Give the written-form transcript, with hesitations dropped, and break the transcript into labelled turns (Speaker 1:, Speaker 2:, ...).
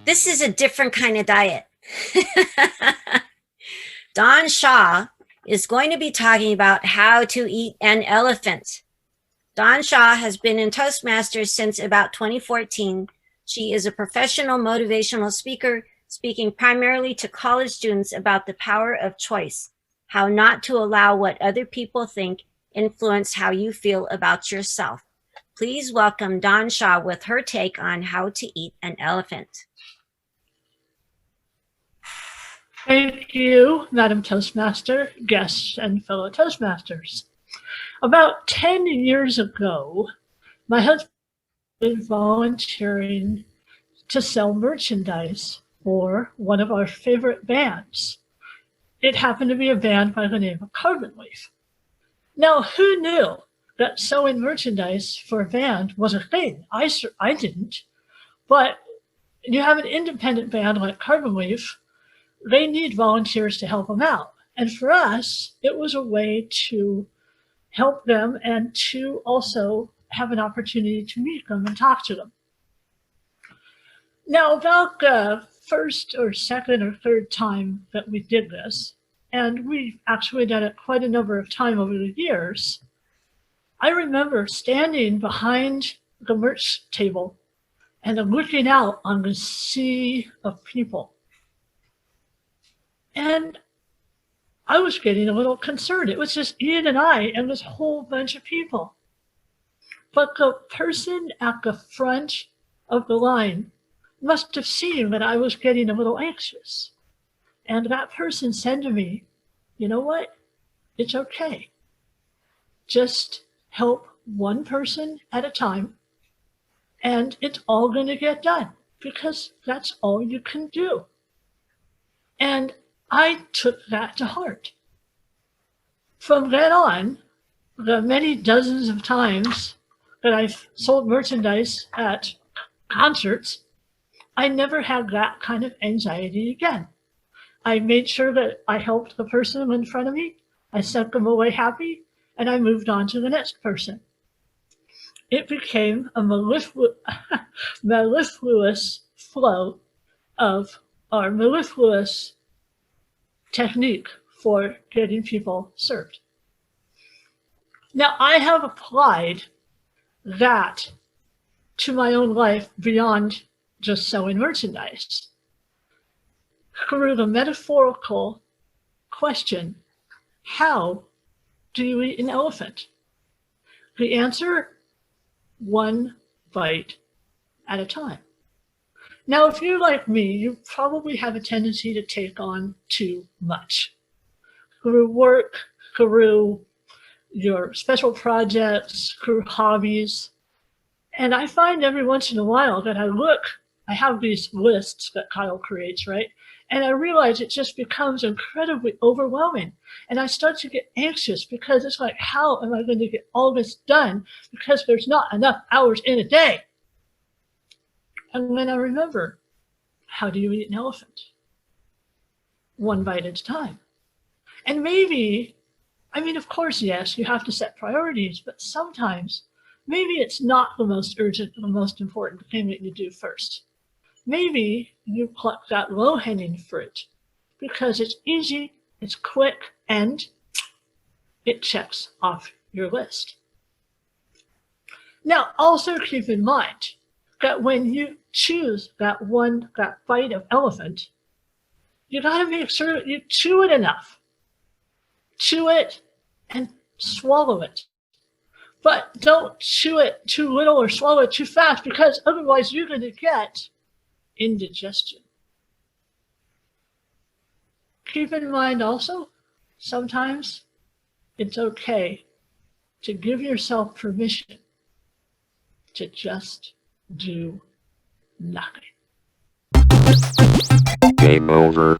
Speaker 1: this is a different kind of diet. Dawn Shaw is going to be talking about how to eat an elephant. Dawn Shaw has been in Toastmasters since about 2014. She is a professional motivational speaker, speaking primarily to college students about the power of choice, how not to allow what other people think influence how you feel about yourself. Please welcome Dawn Shaw with her take on how to eat an elephant.
Speaker 2: Thank you, Madam Toastmaster, guests, and fellow Toastmasters. About 10 years ago, my husband was volunteering to sell merchandise for one of our favorite bands. It happened to be a band by the name of Carbon Leaf. Now, who knew that selling merchandise for a band was a thing? I didn't, but you have an independent band like Carbon Leaf, they need volunteers to help them out. And for us, it was a way to help them and to also have an opportunity to meet them and talk to them. Now, about the first or second or third time that we did this, and we've actually done it quite a number of times over the years, I remember standing behind the merch table and looking out on the sea of people. And I was getting a little concerned. It was just Ian and I and this whole bunch of people. But the person at the front of the line must have seen that I was getting a little anxious. And that person said to me, you know what? It's okay. Just help one person at a time, and it's all going to get done because that's all you can do. And I took that to heart. From then on, the many dozens of times that I've sold merchandise at concerts, I never had that kind of anxiety again. I made sure that I helped the person in front of me, I sent them away happy, and I moved on to the next person. It became a mellifluous flow of our mellifluous technique for getting people served. Now, I have applied that to my own life beyond just selling merchandise through the metaphorical question, how do you eat an elephant? The answer, one bite at a time. Now, if you're like me, you probably have a tendency to take on too much. Through work, through your special projects, through hobbies. And I find every once in a while that I have these lists that Kyle creates, right? And I realize it just becomes incredibly overwhelming. And I start to get anxious because it's like, how am I going to get all this done? Because there's not enough hours in a day. And then I remember, how do you eat an elephant? One bite at a time. And maybe, of course, yes, you have to set priorities, but sometimes maybe it's not the most urgent, the most important thing that you do first. Maybe you pluck that low-hanging fruit because it's easy, it's quick, and it checks off your list. Now, also keep in mind that when you choose that bite of elephant, you gotta make sure that you chew it enough. Chew it and swallow it. But don't chew it too little or swallow it too fast because otherwise you're gonna get indigestion. Keep in mind also, sometimes it's okay to give yourself permission to just do nothing.
Speaker 3: Game over.